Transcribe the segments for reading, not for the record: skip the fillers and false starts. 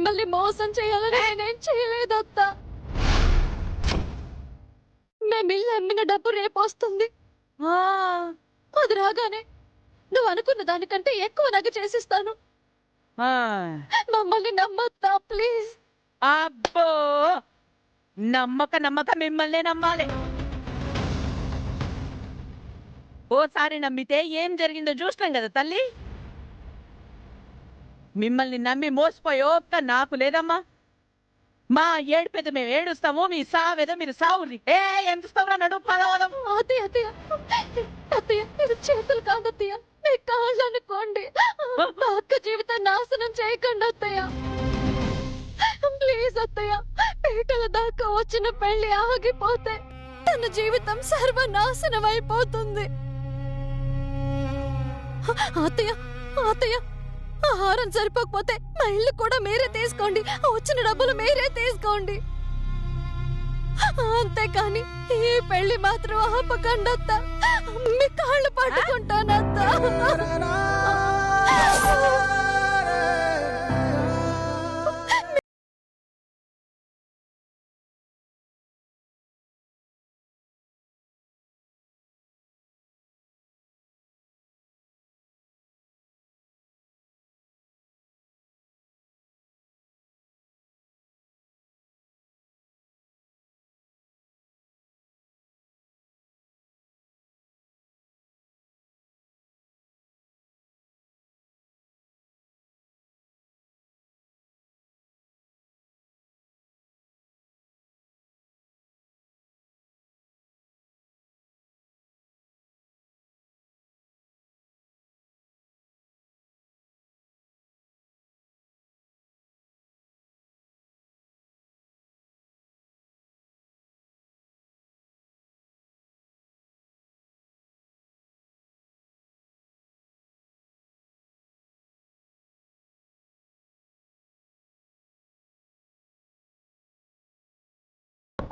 మిమ్మల్ని మోసం చేయాలని నేనేం చేయలేదు అత్త. మేము ఇల్లు అమ్మిన డబ్బు రేపు వస్తుంది. ఆ, అది రాగానే నువ్వు అనుకున్న దానికంటే ఎక్కువ నగ చేసిస్తాను. ఆ. మమ్మల్ని నమ్మొద్దా ప్లీజ్? అబ్బో, నమ్మక మిమ్మల్నే నమ్మాలి. ఓసారి నమ్మితే ఏం జరిగిందో చూసినాం కదా తల్లి. మిమ్మల్ని నమ్మి మోసపోయే ఓపిక నాకు లేదమ్మా. మా ఏడుపేద మేము ఏడుస్తాము, మీ సావేదో మీరు సావుని. ఎంత స్థావరా నడు పదవదం. అత్తయ్య అత్తయ్య అత్తయ్య, ఇది చేతులు కాదత్తయ్య, మీ కాళ్ళు అనుకోండి. మా అక్క జీవితం నాశనం చేయకండి అత్తయ్య ప్లీజ్ అత్తయ్య. పీటల దాకా వచ్చిన పెళ్లి ఆగిపోతే తన జీవితం సర్వనాశనం అయిపోతుంది. అత్తయ్య అత్తయ్య, ఆహారం సరిపోకపోతే మా ఇల్లు కూడా మీరే తీసుకోండి, వచ్చిన డబ్బులు మీరే తీసుకోండి. అంతేకాని ఈ పెళ్లి మాత్రం ఆపకండి అత్త. మీ కాళ్ళు పట్టుకుంటానత్త.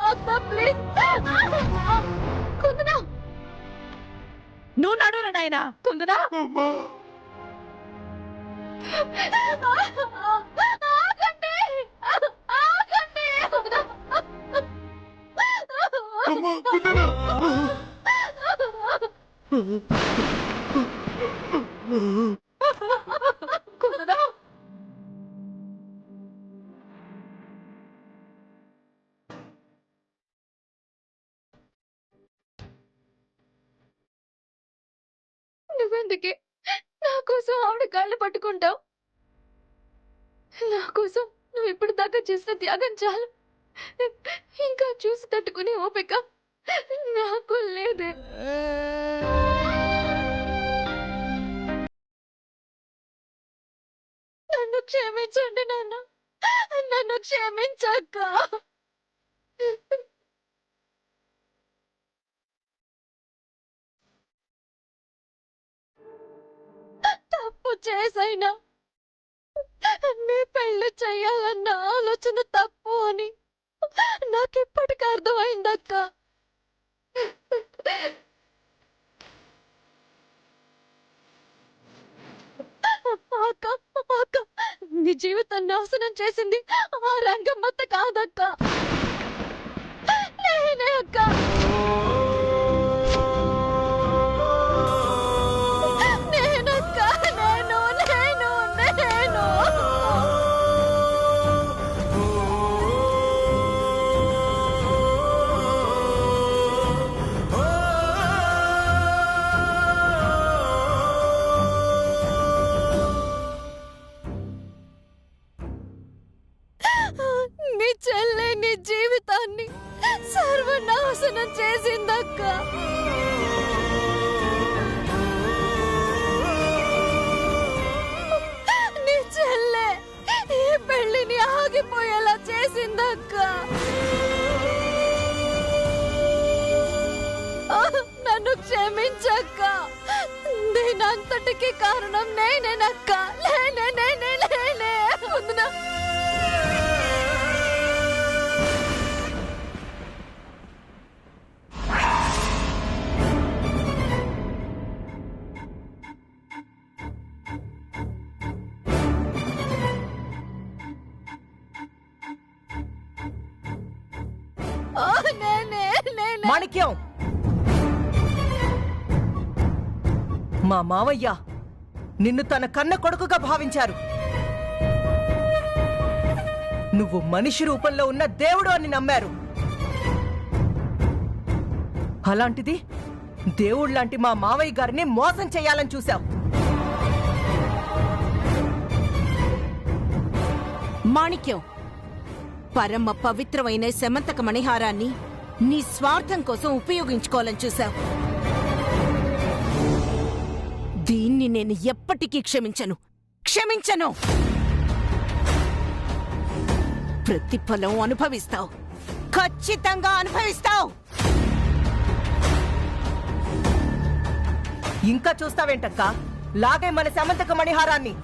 అత్త ప్లీజ్. కుందనా, నువ్వు నడు నాయనా. కుందనా, ఆగండి ఆగండి. అమ్మా కుందనా. కుందనా, నువ్వెందుకే నా కోసం ఆవిడ కాళ్ళు పట్టుకుంటావు? నా కోసం నువ్వు ఇప్పుడు దాకా చేసిన త్యాగం చాలు. ఇంకా చూసి తట్టుకునే ఓపిక నాకు లేదే. నన్ను క్షమించండి నాన్న, నన్ను క్షమించక్క. తప్పు చేసైనా మీ పెళ్లి చెయ్యాలన్న ఆలోచన తప్పు అని నాకెప్పటికీ అర్థమైందక్క. అక్క అక్క, నీ జీవితం నాశనం చేసింది ఆ రంగమ్మత్త కాదక్క, నేనే అక్క. నేనక్క, నేను నేను నేను నీ చెల్లె నీ జీవితాన్ని సర్వనాశనం చేసిందక్క. నీ చెల్లె ఈ పెళ్లిని ఆగిపోయేలా చేసిందక్క. నన్ను క్షమించక్క, దీనంతటికి కారణం నేనేనక్క. నేనే నేనే నేనే. వదినా. మాణిక్యం, మా మావయ్య నిన్ను తన కన్న కొడుకుగా భావించారు. నువ్వు మనిషి రూపంలో ఉన్న దేవుడు అని నమ్మారు. అలాంటిది దేవుళ్లాంటి మా మావయ్య గారిని మోసం చేయాలని చూశావు. మాణిక్యం, పరమ పవిత్రమైన శమంతక మణిహారాన్ని నీ స్వార్థం కోసం ఉపయోగించుకోవాలని చూశావు. దీన్ని నేను ఎప్పటికీ క్షమించను. ప్రతిఫలం అనుభవిస్తావు, ఖచ్చితంగా అనుభవిస్తావు. ఇంకా చూస్తావేంటక్క? లాగే మన శమంతక మణిహారాన్ని.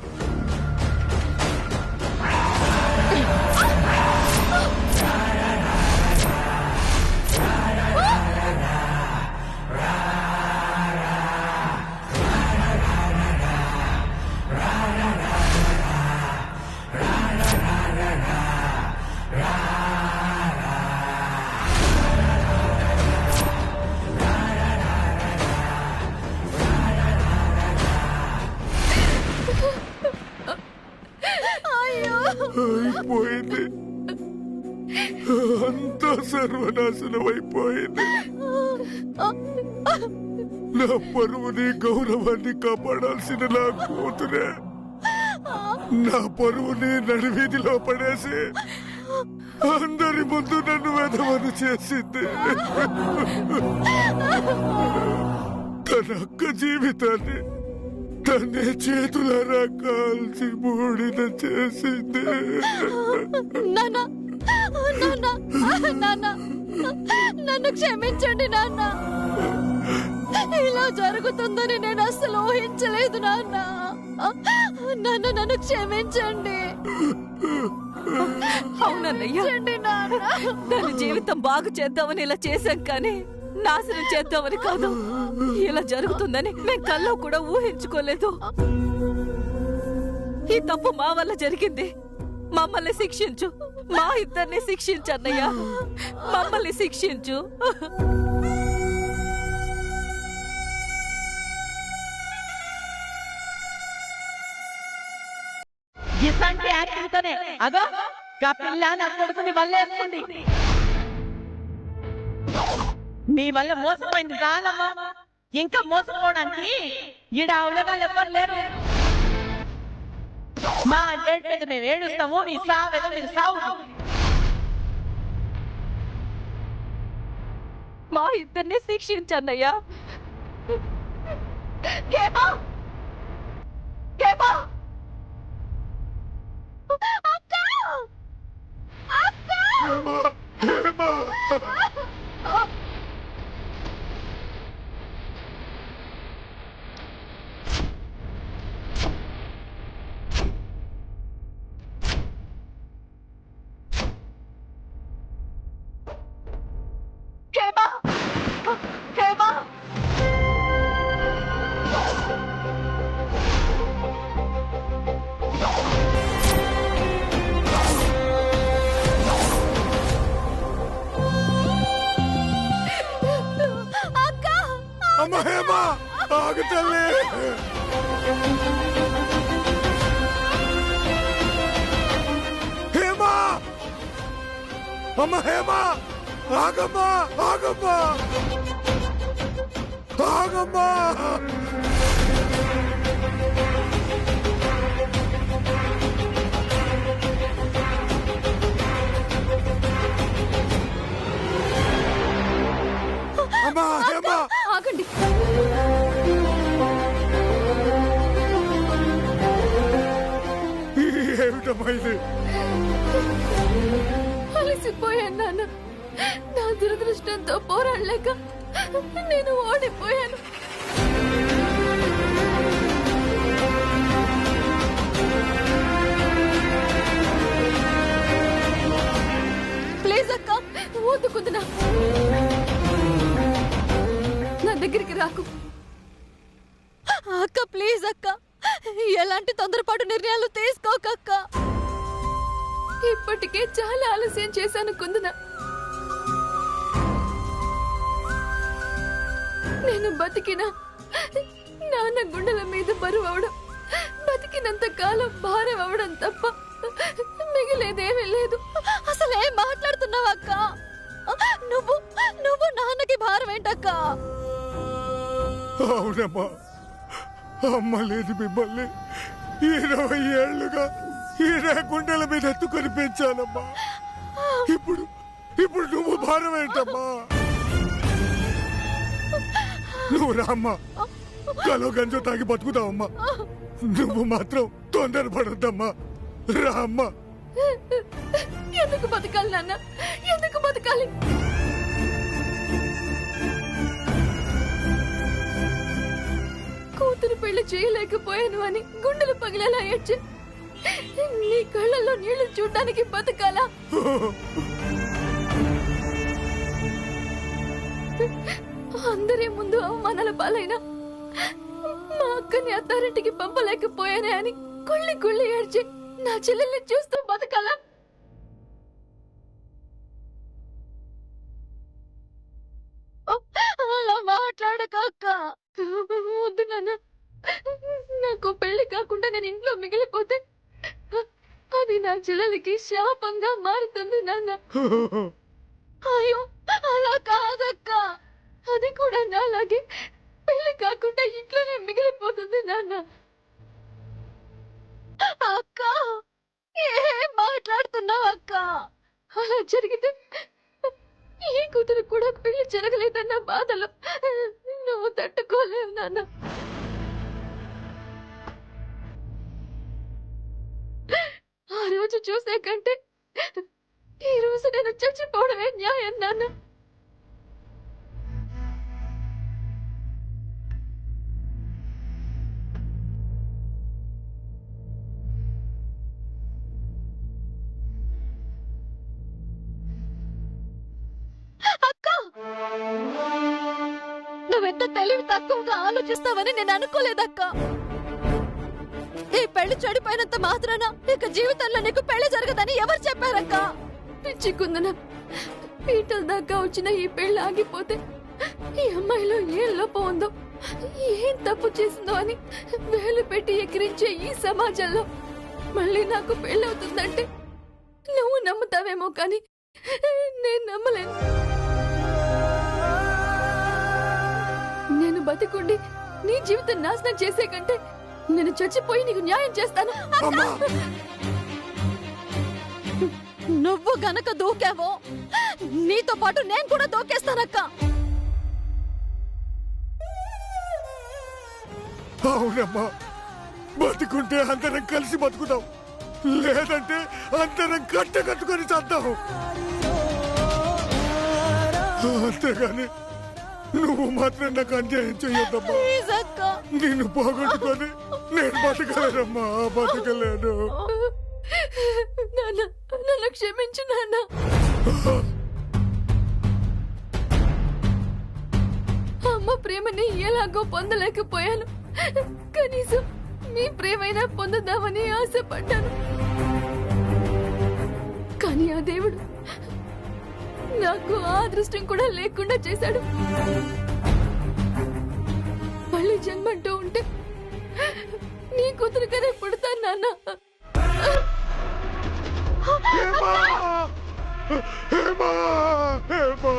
అయిపోయింది, అంతా సర్వనాశనం అయిపోయింది. నా పరువుని గౌరవాన్ని కాపాడాల్సిన నా కూతురే నా పరువుని నడివీధిలో పడేసి అందరి ముందు నన్ను వెధవను చేసింది. తన అక్క జీవితాన్ని తనే చేతులారా కాల్చి బూడిద చేసింది. నన్ను క్షమించండి నాన్న. ఇలా జరుగుతుందని నేను అసలు ఊహించలేదు నాన్న. నన్ను క్షమించండి. అవునన్నయ్య, దాని జీవితం బాగు చేద్దామని ఇలా చేశాం, కానీ నాశనం చేద్దామని కాదు. ఇలా జరుగుతుందని మేము కల్లో కూడా ఊహించుకోలేదు. ఈ తప్పు మా వల్ల జరిగింది. మమ్మల్ని శిక్షించు, మా ఇద్దరిని శిక్షించు అన్నయ్య, మమ్మల్ని శిక్షించు. ఇలాంటి యాక్టివ్తోనే అదో గా పిల్ల నా కొడుకుని వల్లేస్తుంది. మీ వల్ల మోసపోయింది కాదమ్మా, ఇంకా మోసపోవడానికి ఈడ అవలగాలు ఎవ్వరు లేరు. మా అంటే మేము ఏడుస్తాము, నీ సావేదో మీరు సావు. మా ఇద్దరిని శిక్షించన్నయ్యా. అమ్మ హేమా, ఆగు తల్లి. హేమా, అమ్మ హేమా, ఆగమ్మా, ఆగమ్మా, ఆగమ్మా. అమ్మా హేమా, ఆగండి. ఏమిటమ్మా ఇది? అలసిపోయాను నాన్న. నా దురదృష్టంతో పోరాడలేక నేను ఓడిపోయాను. ప్లీజ్ అక్క, ఊదుకుందునా, నా దగ్గరికి రాకు అక్క. ప్లీజ్ అక్క, ఎలాంటి తొందరపాటు నిర్ణయాలు తీసుకోకక్క. ఇప్పటికే చాలా ఆలస్యం చేశాను కుందన. నేను బతికినా నాన్న గుండెల మీద బరువు అవడం, బతికినంత కాలం భారం అవడం తప్ప మిగిలేదేమీ లేదు. అసలు ఏం మాట్లాడుతున్నావు అక్క? నువ్వు నువ్వు నాన్నకి భారం ఏంటక్క? అవునమ్మా, అమ్మ లేదు మిమ్మల్ని 20 ఏళ్లుగా ఈ గుండెల మీద ఎత్తుకొని పెంచానమ్మా. ఇప్పుడు ఇప్పుడు నువ్వు భారం ఏంటమ్మా? నువ్వు రామ్మా, కలో గంజో తాగి బతుకుతావమ్మా. నువ్వు మాత్రం తొందరపడొద్దమ్మా, రామ్మా. ఎందుకు బతకాలి నాన్న? ఎందుకు బతకాలి? కూతురు పెళ్లి చేయలేకపోయాను అని గుండెలు పగిలేలా ఏడ్చి నీ కళ్ళల్లో నీళ్లు చూడ్డానికి బతకాలా? అందరి ముందు అవమానాల పాలైనా మా అక్కని అత్తారింటికి పంపలేకపోయానే అని కుళ్ళి కుళ్ళి ఏడ్చి నా చెల్లెల్ని చూస్తూ బతకాలా? అలా మాట్లాడక అక్క. వద్దు నాన్న, నాకు పెళ్లి కాకుండా నేను ఇంట్లో మిగిలిపోతే అది నా చెల్లెలకి శాపంగా మారుతుంది నాన్న. అయ్యో అలా కాదక్క, అది కూడా నాలాగే పెళ్లి కాకుండా ఇంట్లోనే మిగిలిపోతుంది నాన్న. అక్క ఏం మాట్లాడుతున్నావు అక్క? అలా జరిగితే ఈ కూతురు కూడా పెళ్లి జరగలేదన్న బాధలో నువ్వు తట్టుకోలేవు నాన్న. ఆ రోజు చూసే కంటే ఈ రోజు నేను చచ్చిపోవడమే న్యాయం నాన్న. అక్క, నువ్వెంత తెలివి తక్కువగా ఆలోచిస్తావని నేను అనుకోలేదక్క. ఈ పెళ్లి చెడిపోయినంత మాత్రాన ఇక జీవితంలో నీకు పెళ్లి జరగదని ఎవరు చెప్పారక్క? పిచ్చికుందన, పీటల దాకా వచ్చిన ఈ పెళ్లి ఆగిపోతే ఈ అమ్మాయిలో ఏం లోపం ఉందో, ఏం తప్పు చేసిందో అని వేలు పెట్టి ఎక్కిరించే ఈ సమాజంలో మళ్ళీ నాకు పెళ్లి అవుతుందంటే నువ్వు నమ్ముతావేమో కానీ నేను నమ్మలేను. నేను బతికుండి నీ జీవితం నాశనం చేసే కంటే నేను చచ్చిపోయి నీకు న్యాయం చేస్తాను. నువ్వు గనక దూకావో నీతో పాటు నేను కూడా దూకేస్తానక్క. అవునమ్మా, బతుకుంటే అందరం కలిసి బతుకుతాం, లేదంటే అందరం కట్టుకొని చేద్దాం. అంతేగాని నువ్వు మాత్రం నాకు అన్యాయం చెయ్యొద్దమ్మా. ప్లీజ్ అక్క. నిన్ను పోగొట్టుకొని నేను బతకలేనమ్మా, బతకలేను. నాన్న, నన్ను క్షమించు నాన్న. అమ్మ ప్రేమని ఎలాగో పొందలేకపోయాను, కనీసం నీ ప్రేమైనా పొందుదామని ఆశపడ్డాను. కానీ ఆ దేవుడు నాకు ఆ అదృష్టం కూడా లేకుండా చేశాడు. మళ్ళీ జన్మంటూ ఉంటే నీ కూతురుగానే పుడతాను నాన్న. హేమా! హేమా! హేమా!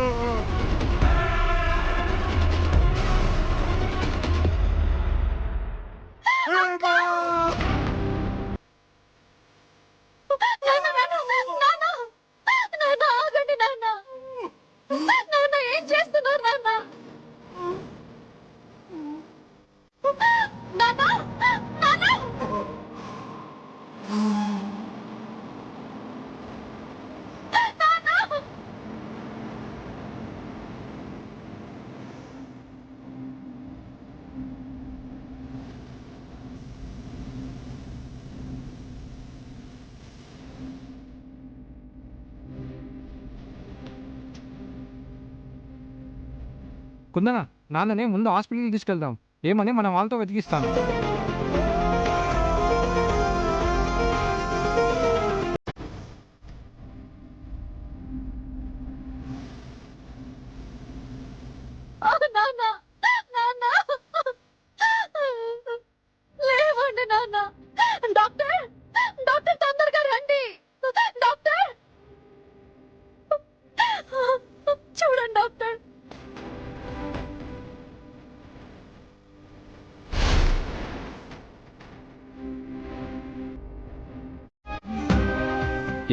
హేమా! నాన్న, ఆగండి నాన్న. నాన్న ఏం చేస్తున్నారు నాన్న? నాన్న, నాన్న. కుందన, నాన్నని ముందు హాస్పిటల్కి తీసుకెళ్దాం, ఏమని మనం వాళ్ళతో వెతికిస్తాను. నాన్న,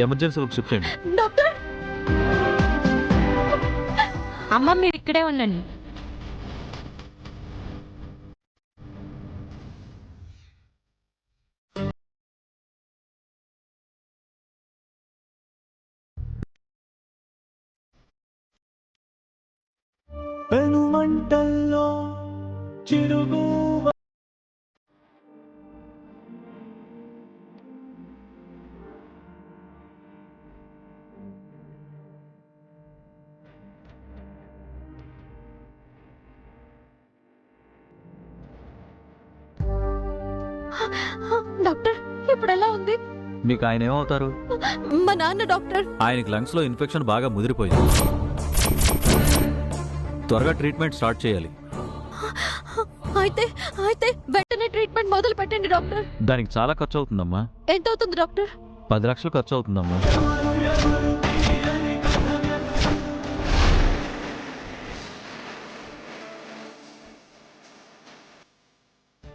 ఎమర్జెన్సీ ఒక షిఫ్ట్ చేయండి. డాక్టర్ అమ్మ మీరు ఇక్కడే ఉండండి. పెనుమంటల్లో చిరుగు డాక్టర్ ఇప్పుడు ఎలా ఉంది? మీకు ఆయన ఏమవుతారు? మా నాన్న డాక్టర్. ఆయనకి లంగ్స్ లో ఇన్ఫెక్షన్ బాగా ముదిరిపోయింది. త్వరగా ట్రీట్మెంట్ స్టార్ట్ చేయాలి. అయితే అయితే వెంటనే ట్రీట్మెంట్ మొదలు పెట్టండి డాక్టర్. దానికి చాలా ఖర్చు అవుతుందమ్మా. ఎంత అవుతుంది డాక్టర్? 10 లక్షలు ఖర్చు అవుతుందమ్మా.